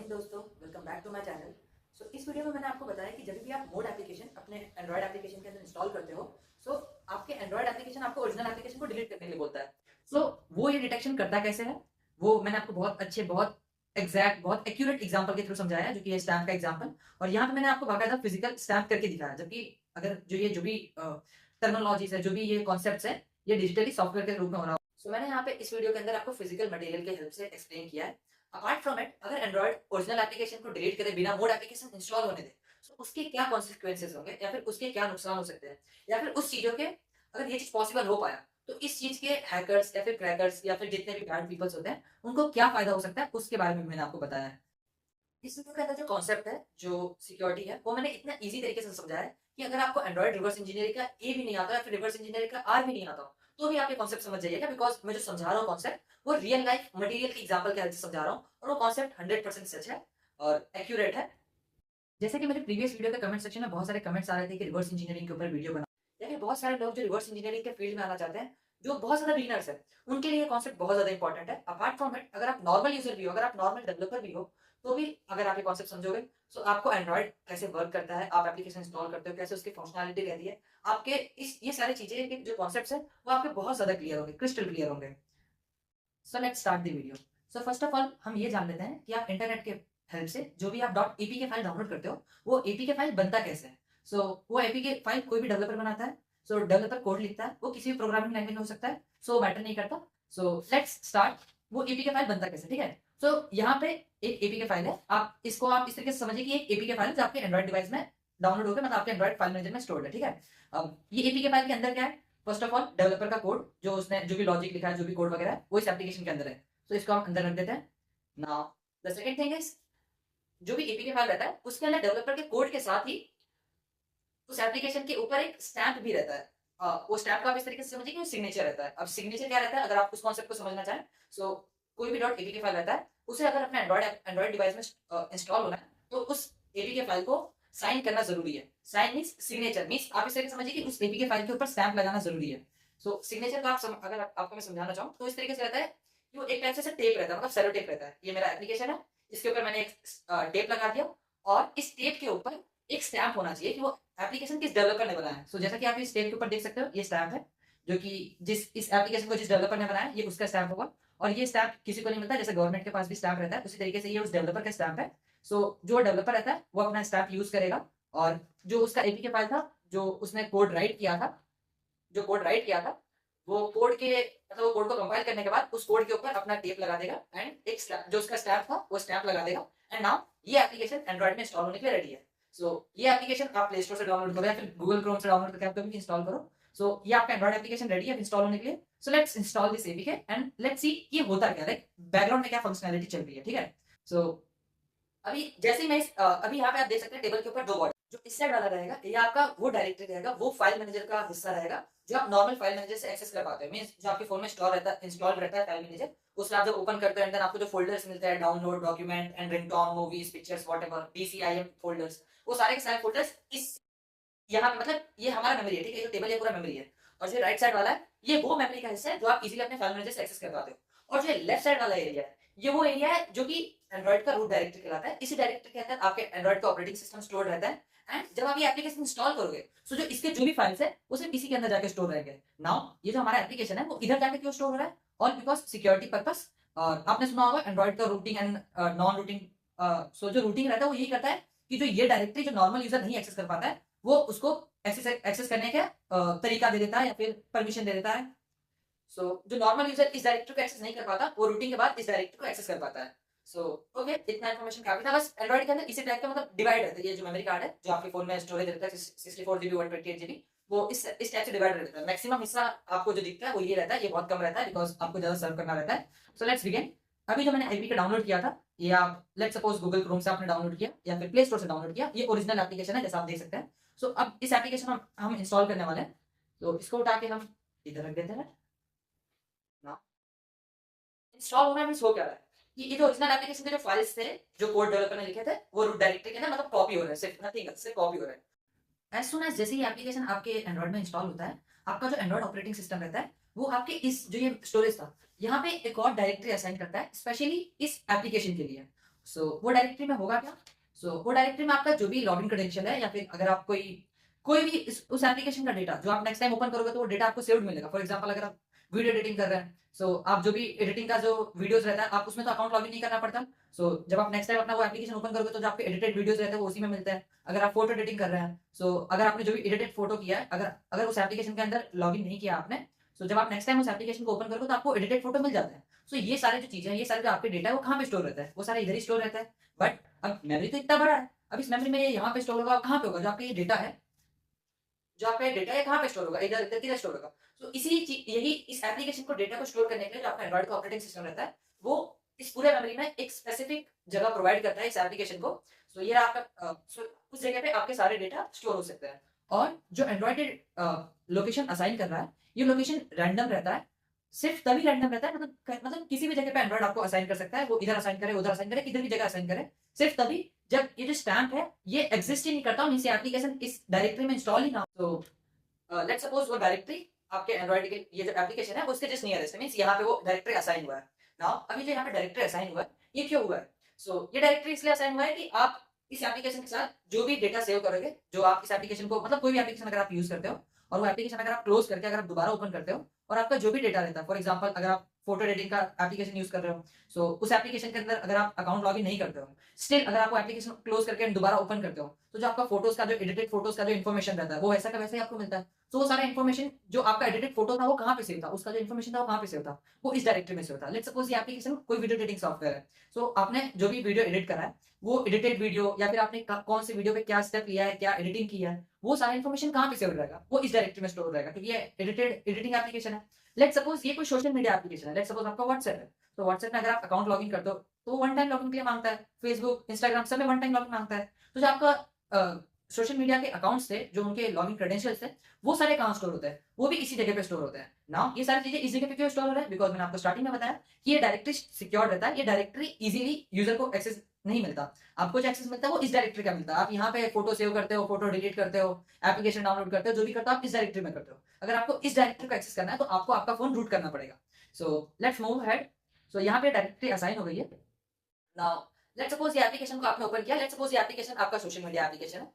Morning दोस्तों, welcome back to my channel. इस video में मैंने आपको बताया कि जब भी आप मोड एप्लीकेशन अपने एंड्रॉयड एप्लीकेशन के अंदर इंस्टॉल करते हो, सो आपके एंड्रॉयड एप्लीकेशन आपको ओरिजिनल एप्लीकेशन को डिलीट करने के लिए बोलता है। वो ये डिटेक्शन करता कैसे है, वो मैंने आपको बहुत अच्छे, बहुत एग्जैक्ट, बहुत एक्यूरेट एग्जांपल के थ्रू समझाया है, जो कि ये स्टैम्प का एग्जांपल। और यहाँ पे मैंने आपको बाकायदा फिजिकल स्टैम्प करके दिखाया, जबकि अगर जो भी टर्मिनोलॉजीज है, जो भी ये कॉन्सेप्ट्स है, ये डिजिटली सॉफ्टवेयर के रूप में हो रहा है। मैंने यहाँ पे इस वीडियो के अंदर आपको फिजिकल मटेरियल के हेल्प से एक्सप्लेन किया है। अपार्ट फ्रॉम इट, अगर एंड्रॉइड ओरिजिनल एप्लीकेशन को डिलीट करे बिना मोड एप्लीकेशन इंस्टॉल होने दे, तो उसके क्या कॉन्सिक्वेंसेस होंगे, या फिर उसके क्या नुकसान हो सकते हैं, या फिर उस चीजों के, अगर ये चीज पॉसिबल हो पाया तो इस चीज के हैकर्स या फिर क्रैकर्स या फिर जितने भी बैड पीपल्स होते हैं उनको क्या फायदा हो सकता है, उसके बारे में मैंने आपको बताया है। इस वीडियो के अंदर जो कॉन्सेप्ट है, जो सिक्योरिटी है, वो मैंने इतना इजी तरीके से समझाया है कि अगर आपको एंड्रॉइड रिवर्स इंजीनियरिंग का ए भी नहीं आता या फिर रिवर्स इंजीनियरिंग का आर भी नहीं आता हो, तो भी आप ये कॉन्सेप्ट समझ जाइएगा। बिकॉज मैं जो समझा रहा हूँ कॉन्सेप्ट, वो रियल लाइफ मटेरियल के एग्जांपल के हेल्प से समझा रहा हूँ, और वो कॉन्सेप्ट 100% सच है और एक्यूरेट है। जैसे कि मेरे प्रीवियस वीडियो के कमेंट सेक्शन में बहुत सारे कमेंट्स आ रहे थे कि रिवर्स इंजीनियरिंग के ऊपर वीडियो बना, या फिर बहुत सारे लोग जो रिवर्स इंजीनियरिंग के फील्ड में आना चाहते हैं, जो बहुत ज्यादा बिगिनर्स है, उनके लिए कॉन्सेप्ट बहुत ज्यादा इंपॉर्टेंट है। अपार्ट फ्रॉम इट, अगर आप नॉर्मल यूजर भी हो, अगर आप नॉर्मल डेवलपर भी हो, तो भी अगर आप ये कॉन्सेप्ट समझोगे, तो आपको एंड्रॉइड कैसे वर्क करता है, आप एप्लीकेशन इंस्टॉल करते हो, कैसे उसकी फंक्शनैलिटी रहती है, आपके इस ये सारी चीजें के जो कॉन्सेप्ट्स है, वो आपके बहुत ज्यादा क्लियर होंगे, क्रिस्टल क्लियर होंगे। So let's start the video. First of all हम ये जान लेते हैं कि आप इंटरनेट के हेल्प से जो भी आप .apk फाइल डाउनलोड करते हो, वो apk फाइल बनता कैसे है। वो apk फाइल कोई भी डेवलपर बनाता है। डेवलपर कोड लिखता है, वो किसी भी प्रोग्रामिंग लैंग्वेज में हो सकता है, मैटर नहीं करता। Let's start. वो apk फाइल बनता कैसे, ठीक है। यहाँ पे एक apk फाइल है, आप इस तरीके से समझिए कि एक apk फाइल है जो आपके एंड्रॉइड डिवाइस में डाउनलोड होकर, मतलब आपके एंड्रॉइड फाइल मैनेजर में स्टोर्ड है, ठीक है। अब ये apk फाइल के अंदर क्या है, फर्स्ट ऑफ ऑल डेवलपर का कोड, जो उसने जो भी लॉजिक लिखा है, जो भी कोड वगैरह है, वो इस एप्लीकेशन के अंदर है। इसको हम अंदर रख देते हैं। Now the second thing is, जो भी एपीके फाइल रहता है, उसके अंदर डेवलपर के कोड के साथ ही उस एप्लीकेशन के ऊपर एक स्टैम्प भी रहता है। वो स्टैम्प का आप इस तरीके से समझिए कि वो सिग्नेचर रहता है। अब सिग्नेचर क्या रहता है, अगर आप उस कॉन्सेप्ट को समझना चाहें, कोई भी .apk फाइल रहता है, उसे अगर अपने एंड्रॉइड डिवाइस में इंस्टॉल होना है, तो उस एपीके फाइल को साइन करना जरूरी है। साइन मींस सिग्नेचर मींस आप इस तरीके से समझिए कि उस एपीके फाइल के ऊपर स्टैम्प लगाना जरूरी है। सिग्नेचर का अगर आपको मैं समझाना चाहूँ, तो इस तरीके से रहता है कि वो एक टाइप से टेप रहता है, मतलब सेलो टेप रहता है। ये मेरा एप्लीकेशन है, इसके ऊपर मैंने एक टेप लगा दिया, और इस टेप के ऊपर एक स्टैम्प होना चाहिए कि वो एप्लीकेशन किस डेवलपर ने बनाया है। जैसा कि आप इस टेप के ऊपर देख सकते हो, ये स्टैम्प है, जो कि इस एप्लीकेशन को जिस डेवलपर ने बनाया, ये उसका स्टैम्प होगा। और ये स्टैम्प किसी को नहीं मिलता, जैसे गवर्नमेंट के पास भी स्टैम्प रहता है, उसी तरीके से ये उस डेवलपर का स्टैम्प है। जो डेवलपर रहता है, वो अपना स्टैम्प यूज करेगा, और जो उसका एपीके फाइल था, जो उसने कोड राइट किया था, वो कोड के, मतलब वो कोड को कंपाइल करने के बाद उस कोड के ऊपर अपना टेप लगा देगा, एंड एक जो उसका स्टैम्प था, वो स्टैम्प लगा देगा। एंड नाउ ये एप्लीकेशन एंड्रॉइड में इंस्टॉल होने के लिए रेडी है। ये एप्लीकेशन आप प्ले स्टोर से डाउनलोड करो या फिर गूगल क्रोम से डाउनलोड करके आप कभी भी इंस्टॉल करो। ये आपका एंड्रॉइड एप्लीकेशन रेडी है इंस्टॉल होने के लिए। Let's install this APK and let's see ये होता क्या है, बैकग्राउंड में क्या फंक्शनैलिटी चल रही है, ठीक है। सो अभी जैसे ही अभी यहाँ पे आप देख सकते हैं, टेबल के ऊपर दो बॉडी, जो इस साइड वाला रहेगा, ये आपका वो डायरेक्टरी रहेगा, वो फाइल मैनेजर का हिस्सा रहेगा, जो आप नॉर्मल फाइल मैनेजर से एक्सेस कर पाते हैं। मींस जो आपके फोन में इंस्टॉल रहता है फाइल मैनेजर, उसमें आप जब ओपन करते हैं, देन आपको जो फोल्डर्स मिलते हैं, download, document and ringtone, movies, pictures, whatever, DCIM folders, वो सारे के सारे फोल्डर्स इस यहाँ पे, मतलब ये हमारा मेमोरी है, ठीक है, ये टेबल ये पूरा मेमोरी है। और जो राइट साइड वाला है, ये वो मेमोरी का हिस्सा है जो आप इजीली अपने फाइल मैनेजर से एक्सेस कर पाते हो। और जो लेफ्ट साइड वाला एरिया है, ये वो एरिया है जो कि एंड्रॉइड का रूट डायरेक्टरी कहलाता है। इसी डायरेक्टरी के अंदर आपके एंड्रॉइड का ऑपरेटिंग सिस्टम स्टोर रहता है। एंड जब आप ये एप्लीकेशन इंस्टॉल करोगे, जो इसके जो भी फाइल्स है, वो सिर्फ इसी के अंदर जाके स्टोर रहेंगे। नाउ ये जो हमारा एप्लीकेशन है, वो इधर जाके क्यों स्टोर हो रहा है, ऑल बिकॉज सिक्योरिटी पर्पस। और आपने सुना होगा एंड्रॉइड का रूटिंग एंड नॉन रूटिंग। जो रूटिंग रहता है, वो यही करता है कि जो ये डायरेक्टरी जो नॉर्मल यूजर नहीं एक्सेस कर पाता है, वो उसको एक्सेस करने का तरीका दे देता है या फिर परमिशन दे देता है। जो नॉर्मल यूजर इस डायरेक्टरी को एक्सेस नहीं कर पाता, वो रूटिंग के बाद इस डायरेक्टरी को एक्सेस कर पाता है। ओके, इतना इन्फॉर्मेशन काफी था। बस एंड्रॉइड के अंदर इसी टाइप का मतलब डिवाइड रहता है। ये जो मेमोरी कार्ड है, जो आपके फोन में स्टोरेज रहता है 64 GB 128 GB, वो इस टाइप से डिवाइड रहता है। मैक्सिमम हिस्सा आपको जो दिखता है वो ये रहता है, ये बहुत कम रहता है, बिकॉज आपको ज्यादा सर्व करना रहता है। Let's begin. अभी जो मैंने आईपी का डाउनलोड किया था, ये आप लेट्स सपोज गूगल क्रोम से आपने डाउनलोड किया या फिर प्ले स्टोर से डाउनलोड किया, ये ओरिजिनल एप्लीकेशन है, जैसा आप देख सकते हैं। अब इस एप्लीकेशन हम इंस्टॉल करने वाले हैं। इसको उठा के हम इधर रख देते हैं ना। इंस्टॉल होना मींस हो क्या रहा है कि ये जो ओरिजिनल एप्लीकेशन के जो फाइल्स थे, जो कोड डेवलपर ने लिखे थे, वो रूट डायरेक्टरी के अंदर मतलब कॉपी हो रहे हैं, सिर्फ नथिंग एल्स, सिर्फ कॉपी हो रहा है। एज सुन एज जैसे ही एप्लीकेशन आपके एंड्रॉइड में इंस्टॉल होता है, आपका जो एंड्रॉइड ऑपरेटिंग सिस्टम रहता है, वो आपके इस जो ये स्टोरेज था, यहाँ पे एक और डायरेक्टरी असाइन करता है स्पेशली इस एप्लीकेशन के लिए। सो वो डायरेक्टरी में होगा क्या? वो डायरेक्टरी में आपका जो भी लॉगिन क्रेडेंशियल है, या फिर अगर आप कोई भी उस एप्लीकेशन का डेटा जो आप नेक्स्ट टाइम ओपन करोगे तो वो डेटा आपको सेव्ड मिलेगा। फॉर एग्जांपल अगर आप वीडियो एडिटिंग कर रहे हैं, आप जो भी एडिटिंग का जो वीडियोस रहता है, आप उसमें तो अकाउंट लॉगिन नहीं करना पड़ता। जब आप नेक्स्ट टाइम अपना वो एप्लीकेशन ओपन करोगे तो जो आपके एडिटेड वीडियोस रहते हैं वो उसी में मिलते हैं। अगर आप फोटो एडिटिंग कर रहे हैं, अगर आपने जो भी एडिटेड फोटो किया है, अगर अगर उस एप्लीकेशन के अंदर लॉगिन नहीं किया आपने, जब आप नेक्स्ट टाइम उस एप्लीकेशन को ओपन करोगे तो आपको एडिटेड फोटो मिल जाता है। ये सारी जो चीजें हैं, ये सारे जो आपके डेटा है वो कहाँ पे स्टोर रहता है? वो सारा इधर ही स्टोर रहता है। बट अब मेमोरी तो इतना बड़ा है, अब इस मेमोरी में ये यहाँ पे स्टोर होगा, कहाँ पे होगा? जो आपका ये डेटा है, जो आपका डेटा है कहाँ पे स्टोर होगा? इधर इधर किधर स्टोर होगा? यही इस एप्लीकेशन को डेटा को स्टोर करने के लिए जो आपका एंड्रॉइड का ऑपरेटिंग सिस्टम रहता है, वो इस पूरे मेमोरी में एक स्पेसिफिक जगह प्रोवाइड करता है इस एप्लीकेशन को। ये आपका उस जगह पे आपके सारे डेटा स्टोर हो सकते हैं। और जो एंड्रॉइड लोकेशन असाइन कर रहा है, ये लोकेशन रैंडम रहता है। सिर्फ तभी रैंडम रहता है, मतलब किसी भी जगह पे एंड्रॉइड आपको असाइन कर सकता है। वो इधर असाइन करे, उधर असाइन करे, किधर भी जगह असाइन करे, सिर्फ तभी जब ये जो स्टैम्प है ये एग्जिस्ट ही नहीं करता, मींस ये एप्लीकेशन इस डायरेक्टरी में इंस्टॉल ही ना हो। लेट्स सपोज वो डायरेक्टरी आपके एंड्रॉइड के ये जो एप्लीकेशन है उसके जस्ट नियरेस्ट है, मींस यहाँ पे वो डायरेक्टरी असाइन हुआ है। नाउ अभी जो यहाँ पे डायरेक्टरी असाइन हुआ है, ये क्यों हुआ है? ये डायरेक्टरी इसलिए असाइन हुआ है कि आप इस एप्लीकेशन के साथ जो भी डेटा सेव करोगे, जो आप इस एप्लीकेशन को, मतलब कोई भी एप्लीकेशन अगर आप यूज करते हो और वो एप्लीकेशन अगर आप क्लोज करके अगर आप दोबारा ओपन करते हो और आपका जो भी डेटा रहता है, फॉर एग्जांपल अगर आप फोटो एडिटिंग का एप्लीकेशन यूज कर रहे हो, उस एप्लीकेशन के अंदर अगर आप अकाउंट लॉगिन नहीं करते हो, स्टिल अगर आप वो एप्लीकेशन क्लोज करके दोबारा ओपन करते हो, तो जो आपका फोटोज का जो एडिटेड फोटोज का जो इन्फॉर्मेशन रहता है वो वैसा का वैसा ही आपको मिलता है। वो सारा इन्फॉर्मेशन जो आपका एडिटेड फोटो था वो कहाँ पे सेव था, उसका जो इन्फॉर्मेशन था वो कहाँ पे सेव था, वो इस डायरेक्टरी में सेव था। लेट्स सपोज ये एप्लीकेशन कोई वीडियो एडिटिंग सॉफ्टवेयर है, आपने जो भी वीडियो एडिट करा है, वो एडिटेड वीडियो या फिर आपने कौन से वीडियो पे क्या स्टेप लिया है, क्या एडिटिंग किया है, वो सारा इन्फॉर्मेशन कहाँ पे सेव रहेगा? वो इस डायरेक्टरी में स्टोर रहेगा, क्योंकि ये एडिटिंग एप्लीकेशन है। लेट्स सपोज ये कोई सोशल मीडिया एप्लीकेशन है, लेट्स सपोज आपका व्हाट्सएप है, व्हाट्सएप में अगर आप अकाउंट लॉगिन करते हो तो वन टाइम लॉगिन के लिए मांगता है। फेसबुक, इंस्टाग्राम सब में वन टाइम लॉगिन मांगता है। जो आपका सोशल मीडिया के अकाउंट्स थे, जो उनके लॉगिन क्रेडेंशियल्स थे, वो सारे कहाँ स्टोर होते हैं? वो भी इसी जगह पे स्टोर होते हैं। नाउ ये सारी चीजें इस जगह पे क्यों स्टोर हो रहा है? बिकॉज मैंने आपको स्टार्टिंग में बताया कि ये डायरेक्टरी सिक्योर रहता है, ये डायरेक्टरी इजीली यूजर को एक्सेस नहीं मिलता। आपको जो एक्सेस मिलता है वो इस डायरेक्टरी का मिलता है। आप यहाँ पे फोटो सेव करते हो, फोटो डिलीट करते हो, एप्लीकेशन डाउनलोड करते हो, जो भी करते हो आप इस डायरेक्टरी में करते हो। अगर आपको इस डायरेक्टरी को एक्सेस करना है तो आपको आपका फोन रूट करना पड़ेगा। Let's move head. यहाँ पे डायरेक्टरी असाइन हो गई है। नाउ लेट्स सपोज ये एप्लीकेशन को आपने ओपन किया, लेट्स सपोज ये एप्लीकेशन आपका सोशल मीडिया एप्लीकेशन है।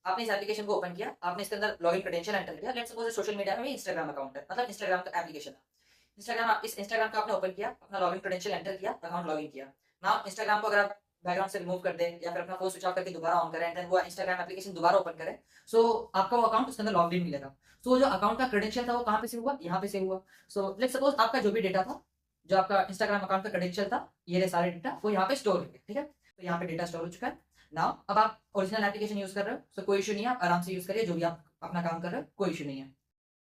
आपने इस एप्लीकेशन को ओपन किया, आपने इसके अंदर लॉगिन क्रेडेंशियल एंटर किया। लेट्स सपोज सोशल मीडिया में इंस्टाग्राम अकाउंट है, मतलब इंस्टाग्राम का एप्लीकेशन है। इस इंस्टाग्राम को आपने ओपन किया, अपना लॉगिन क्रेडेंशियल एंटर किया, अकाउंट लॉगिन किया। नाउ इंस्टाग्राम को अगर आप बैकग्राउंड से रिमूव कर दे या फिर अपना फोन स्विच ऑफ करके दोबारा ऑन करें एंड देन वो इंस्टाग्राम एप्लीकेशन दोबारा ओपन करें, आपका वो अकाउंट उसके अंदर लॉग्ड इन मिलेगा। जो अकाउंट का क्रेडेंशियल था वो कहाँ पे से हुआ? यहाँ पे से हुआ। लेट्स सपोज आपका जो भी डेटा था, जो आपका इंस्टाग्राम अकाउंट का क्रेडेंशियल था, ये सारे डेटा वो यहाँ पे स्टोर हो गए। ठीक है, तो यहाँ पे डेटा स्टोर हो चुका है। नाउ अब आप ओरिजिनल एप्लीकेशन यूज कर रहे हो, कोई इशू नहीं है, आप आराम से यूज करिए, जो भी आप अपना काम कर रहे हो कोई इशू नहीं है।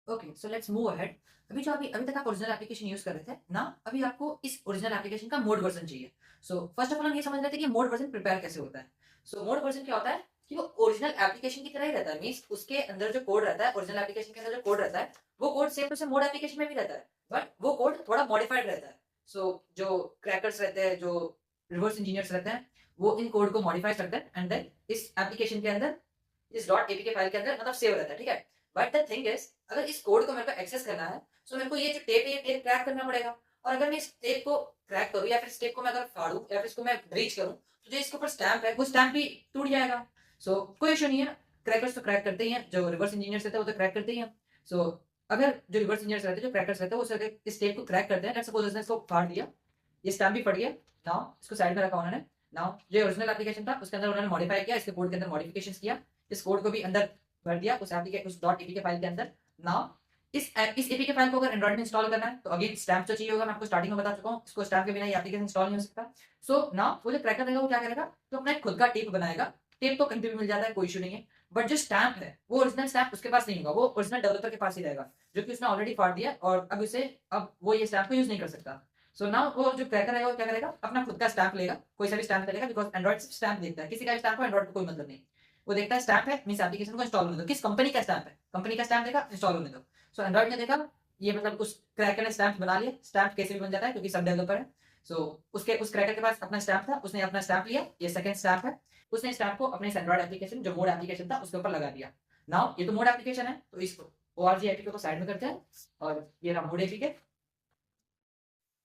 Okay, so let's move ahead. अभी तक आप ओरिजिनल एप्लीकेशन यूज कर रहे थे ना, अभी आपको इस ओरिजिनल एप्लीकेशन का मोड वर्जन चाहिए। फर्स्ट ऑफ ऑल हम ये समझ रहे थे कि मोड वर्जन प्रिपेयर कैसे होता है। मोड वर्जन क्या होता है कि वो ओरिजिनल एप्लीकेशन की तरह ही रहता है, मींस उसके अंदर जो कोड रहता है, ओरिजिनल एप्लीकेशन के अंदर जो कोड रहता है, वो code same to same mod application में भी रहता है, बट वो कोड थोड़ा मॉडिफाइड रहता है। जो क्रैकर्स रहते हैं, जो रिवर्स इंजीनियर्स रहते हैं, वो इन कोड को मॉडिफाई करते हैं एंड देन इस एप्लीकेशन के अंदर, इस .apk फाइल के अंदर मतलब सेव रहता है। ठीक है, बट द थिंग इज, अगर इस कोड को मेरे को एक्सेस करना है तो मेरे को ये जो टेप है, ये टेप क्रैक करना पड़ेगा। और अगर मैं इस टेप को क्रैक करूं या फिर इस टेप को मैं अगर फाड़ूं या फिर इसको मैं ब्रीच करूं, तो जो इसके ऊपर स्टैम्प है वो स्टैम्प भी टूट जाएगा। कोई इशू नहीं है, क्रैकर्स तो क्रैक करते ही हैं, जो रिवर्स इंजीनियर्स रहते हैं वो तो क्रैक करते ही हैं। अगर जो रिवर्स इंजीनियर्स रहते हैं, जो क्रैकर्स रहते हैं, वो इस टेप को क्रैक करते हैं, लेट्स सपोज उसने इसको फाड़ दिया, ये स्टैम्प भी फट गया। नाउ इसको साइड में रखा उन्होंने। नाउ जो ओरिजिनल एप्लीकेशन था उसके अंदर उन्होंने मॉडिफाई किया, इसके कोड के अंदर मॉडिफिकेशंस किया, इस कोड को भी अंदर भर दिया उस .apk फाइल के अंदर। नाउ इस एपीके फाइल को अगर एंड्रॉइड में इंस्टॉल करना है तो अगेन स्टैम्प तो चाहिए होगा, मैं आपको स्टार्टिंग में बता चुका हूँ, इसको स्टैम्प के बिना ये एप्लीकेशन इंस्टॉल नहीं हो सकता। नाउ वो जो क्रैकर रहेगा वो क्या करेगा, तो अपना खुद का टेप बनाएगा। टेप तो कहीं भी मिल जाता है, कोई इशू नहीं है, बट जो स्टैम्प है वो ओरिजिनल स्टैम्प उसके पास नहीं होगा, वो ओरिजिनल डेवलपर के पास ही रहेगा, जो कि उसने ऑलरेडी फाड़ दिया और अब वो ये स्टैम्प को यूज नहीं कर सकता। नाउ वो जो क्रैकर रहेगा वो क्या करेगा, अपना खुद का स्टैम्प लेगा, कोई सा भी स्टैम्प लेगा, बिकॉज एंड्रॉइड स्टैम्प देखता है, किसी का स्टैम्प हो एंड्रॉइड को कोई मतलब नहीं, वो देखता है स्टैम्प है, मींस एप्लीकेशन को इंस्टॉल होने दो, किस कंपनी का स्टैम्प है, कंपनी का स्टैम्प देगा, इंस्टॉल होने दो। एंड्रॉइड ने देखा ये मतलब उस क्रैकर ने स्टैम्प बना लिया, स्टैम्प कैसे भी बन जाता है क्योंकि सब डेवलपर है। उस क्रैकर के पास अपना स्टैम्प था, उसने अपना स्टैम्प लिया, ये सेकंड स्टैम्प है, उसने स्टैम्प को अपने एंड्रॉइड एप्लीकेशन जो मोड एप्लीकेशन था उसके ऊपर लगा दिया। नाउ ये तो मोड एप्लीकेशन है, तो इसको ORG एपीके को साइड में करते हैं और ये रहा मोड एपीके।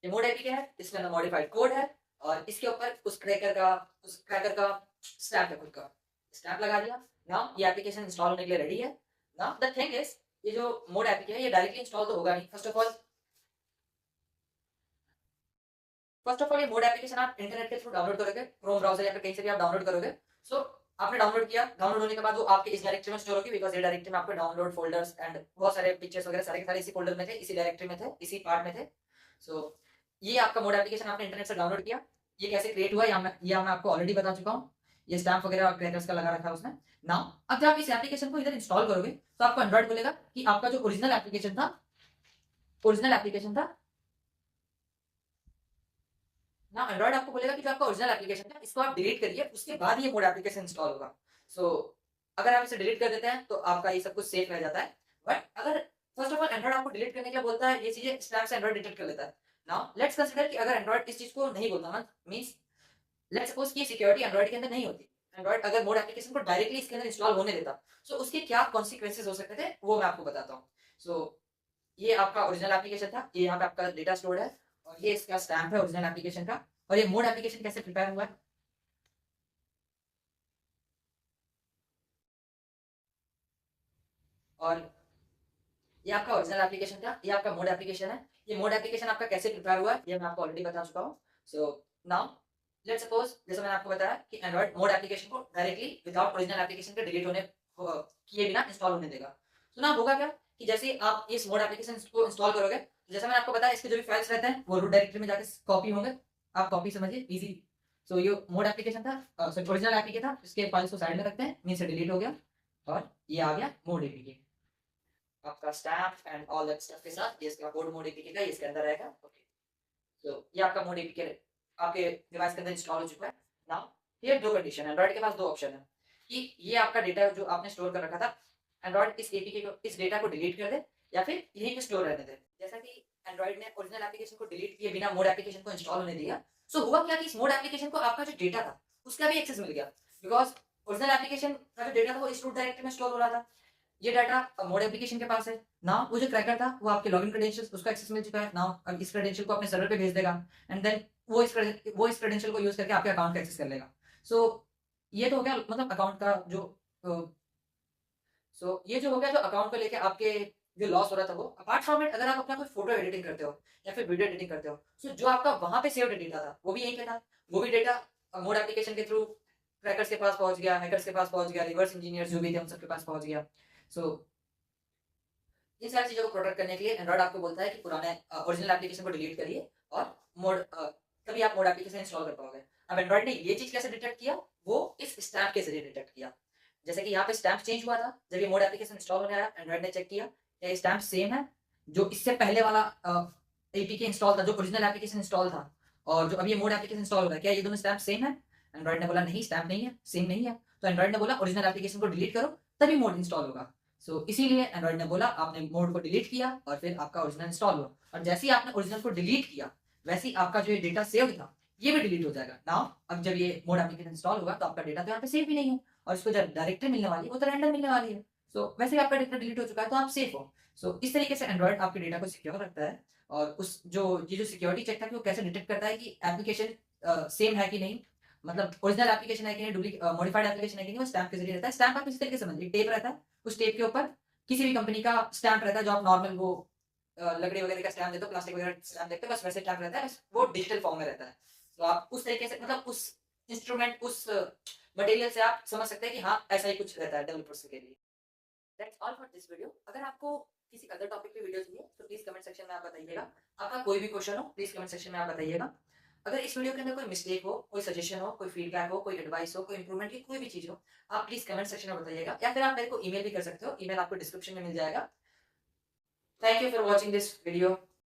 ये मोड एपीके है, इसके अंदर मॉडिफाइड कोड है और इसके ऊपर उस क्रैकर का स्टैम्प है खुद का, स्टैम्प लगा दिया। नाउ ये एप्लीकेशन इंस्टॉल होने के लिए रेडी है। नाउ द थिंग इज, ये जो मोड एप्लीकेशन है ये डायरेक्टली इंस्टॉल तो होगा नहीं। फर्स्ट ऑफ ऑल ये मोड एप्लीकेशन आप इंटरनेट के थ्रू डाउनलोड करोगे, क्रोम ब्राउजर या फिर कहीं से भी आप डाउनलोड करोगे। सो आपने डाउनलोड किया, डाउनलोड होने के बाद वो आपके इस डायरेक्टरी में स्टोर होगी, बिकॉज ये डायरेक्टरी में आपको डाउनलोड फोल्डर्स एंड बहुत सारे पिक्चर्स वगैरह सारे के सारे इसी फोल्डर में थे, इसी डायरेक्टरी में थे, इसी पार्ट में थे। सो ये आपका मोड एप्लीकेशन आपने इंटरनेट से डाउनलोड किया। ये कैसे क्रिएट हुआ ये मैं आपको ऑलरेडी बता चुका हूँ। ये स्टैम्प वगैरह क्रैकर्स का लगा रखा है उसने। नाउ अब जब आप इस एप्लीकेशन को इधर इंस्टॉल करोगे तो आपको एंड्रॉइड बोलेगा कि आपका जो ओरिजिनल एप्लीकेशन था ना, एंड्रॉइड आपको बोलेगा कि जो आपका ओरिजिनल एप्लीकेशन है इसको आप डिलीट करिए, उसके बाद ये मोड एप्लीकेशन इंस्टॉल होगा। सो अगर आप इसे डिलीट कर देते हैं तो आपका ये सब कुछ सेफ रह जाता है। बट अगर फर्स्ट ऑफ ऑल एंड्रॉइड आपको डिलीट करने के लिए बोलता है, ये चीजें स्नैप से एंड्रॉइड डिटेक्ट कर लेता है। नाउ लेट्स कंसीडर कि अगर एंड्रॉइड इस चीज को नहीं बोलता ना, मींस लेट्स सपोज कि सिक्योरिटी एंड्रॉइड के अंदर नहीं होती, एंड्रॉइड अगर मोड एप्लीकेशन को डायरेक्टली इसके अंदर इंस्टॉल होने देता, सो उसके क्या कॉन्सिक्वेंसेस हो सकते थे वो मैं आपको बताता हूँ। सो ये आपका ओरिजिनल एप्लीकेशन था, ये यहाँ पे आपका डेटा स्टोर्ड है और ये इसका स्टैम्प है ओरिजिनल एप्लीकेशन का। और ये मोड एप्लीकेशन कैसे प्रिपेयर हुआ है, और ये आपका ओरिजिनल एप्लीकेशन था, ये आपका मोड एप्लीकेशन है। ये मोड एप्लीकेशन आपका कैसे प्रिपेयर हुआ है ये मैं आपको ऑलरेडी बता चुका हूँ। सो नाउ लेट्स सपोज, जैसे मैंने आपको बताया कि एंड्रॉइड मोड एप्लीकेशन को डायरेक्टली विदाउट ओरिजिनल एप्लीकेशन के डिलीट होने किए बिना इंस्टॉल होने देगा। तो ना होगा क्या कि जैसे आप इस मोड एप्लीकेशन को इंस्टॉल करोगे, तो जैसे मैंने आपको बताया इसके जो भी फाइल्स रहते हैं वो रूट डायरेक्टरी में जाके कॉपी होंगे। आप कॉपी समझिए इजी। सो ये मोड एप्लीकेशन था, ओरिजिनल एप्लीकेशन था, इसके फाइल्स को साइड में रखते हैं, मीन से डिलीट हो गया और ये आ गया मोड एप्लीकेशन आपका stamp and all that stuff के साथ। ये इसका कोड मोड एपीके का, ये इसके अंदर रहेगा। ओके, तो ये आपका मोड एपीके आपके डिवाइस के अंदर इंस्टॉल हो चुका है। नाउ ये दो कंडीशन है, एंड्रॉइड के पास दो ऑप्शन है कि ये आपका डेटा जो आपने स्टोर कर रखा था, एंड्रॉइड इस एपीके को, इस डेटा को डिलीट कर दे या फिर यहीं पे स्टोर रहने दे। जैसा कि एंड्रॉइड ने ओरिजिनल एप्लीकेशन को डिलीट किए बिना मोड एप्लीकेशन को इंस्टॉल होने दिया, सो हुआ क्या कि इस मोड एप्लीकेशन को आपका जो डेटा था उसका भी एक्सेस मिल गया, बिकॉज ओरिजिनल एप्लीकेशन का जो डेटा था वो इस रूट डायरेक्टरी में स्टोर हो रहा था। ये डाटा मोड एप्लीकेशन के पास है ना, वो जो क्रैकर था वो आपके लॉगिन क्रेडेंशियल्स उसका एक्सेस मिल चुका है ना। अब इस क्रेडेंशियल को अपने सर्वर पे भेज देगा एंड देन वो इस क्रेडेंशियल को यूज करके आपके अकाउंट का एक्सेस कर लेगा। सो ये तो हो गया मतलब अकाउंट का जो ये जो हो गया जो अकाउंट को लेके आपके जो लॉस हो रहा था वो। अपार्ट फ्रॉम इट, अगर आप अपना कोई फोटो एडिटिंग करते हो या फिर वीडियो एडिटिंग करते हो, सो जो आपका वहां पे सेव्ड डेटा था वो भी यहीं पे था। वो भी डेटा मोड एप्लीकेशन के थ्रू क्रैकर्स के पास पहुंच गया, हैकर्स के पास पहुंच गया, रिवर्स इंजीनियर्स जो भी थे उन सबके पास पहुंच गया। सो इन सारी चीजों को प्रोटेक्ट करने के लिए एंड्रॉइड आपको बोलता है कि पुराने ओरिजिनल एप्लीकेशन को डिलीट करिए और मोड तभी आप मोड एप्लीकेशन इंस्टॉल कर पाओगे। अब एंड्रॉइड ने ये चीज कैसे डिटेक्ट किया, वो इस स्टैम्प के जरिए डिटेक्ट किया। जैसे कि यहाँ पे स्टैम्प चेंज हुआ था जब ये मोड एप्लीकेशन इंस्टॉल होने आया, एंड्रॉइड ने चेक किया क्या ये स्टैम्प सेम है जो इससे पहले वाला एपीके इंस्टॉल था, जो ओरिजिनल एप्लीकेशन इंस्टॉल था, और जो अभी ये मोड एप्लीकेशन इंस्टॉल हो रहा है, क्या ये दोनों स्टैम्प सेम है। एंड्रॉइड ने बोला नहीं, स्टैम्प नहीं है, सेम नहीं है। तो एंड्रॉइड ने बोला ओरिजिनल एप्लीकेशन को डिलीट करो तभी मोड इंस्टॉल होगा। सो इसीलिए एंड्रॉइड ने बोला आपने मोड को डिलीट किया और फिर आपका ओरिजिनल इंस्टॉल हुआ, और जैसे ही आपने ओरिजिनल को डिलीट किया वैसे ही आपका जो ये डेटा सेव था ये भी डिलीट हो जाएगा। नाउ अब जब ये मोड एप्लीकेशन इंस्टॉल होगा तो आपका डेटा तो यहाँ पे सेव भी नहीं है, और इसको जब डायरेक्टरी मिलने वाली है वो तो रैंडम मिलने वाली है। सो वैसे ही आपका डेटा डिलीट हो चुका है तो आप सेफ हो। सो इस तरीके से एंड्रॉइड आपके डेटा को सिक्योर रखता है। और उस जो ये जो सिक्योरिटी चेक था कि वो कैसे डिटेक्ट करता है कि एप्लीकेशन सेम है कि नहीं, मतलब ओरिजिनल एप्लीकेशन है कि नहीं, डुप्लीकेट मॉडिफाइड एप्लीकेशन है कि नहीं, वो स्टैम्प के जरिए रहता है। स्टैम्प आप इसी तरीके से समझिए, टेप रहता है, उस टेप के ऊपर किसी भी कंपनी का स्टैम्प रहता है जो आप नॉर्मल वो लकड़ी वगैरह का स्टैम्प देते हो, प्लास्टिक वगैरह स्टैम्प देखते हो, बस वैसे स्टैम्प रहता है, बस वो डिजिटल फॉर्म में रहता है। तो आप उस तरीके से मतलब उस इंस्ट्रूमेंट उस मटेरियल से आप समझ सकते हैं कि हाँ ऐसा ही कुछ रहता है डेवलपर्स के लिए। That's all for this video. अगर आपको किसी अदर टॉपिक पे वीडियो चाहिए तो प्लीज कमेंट सेक्शन में आप बताइएगा। आपका कोई भी क्वेश्चन हो प्लीज कमेंट सेक्शन में आप बताइएगा। अगर इस वीडियो के अंदर कोई मिस्टेक हो, कोई सजेशन हो, कोई फीडबैक हो, कोई एडवाइस हो, कोई इंप्रूवमेंट की कोई भी चीज हो, आप प्लीज कमेंट सेक्शन में बताइएगा, या फिर आप मेरे को ईमेल भी कर सकते हो, ईमेल आपको डिस्क्रिप्शन में मिल जाएगा। Thank you for watching this video.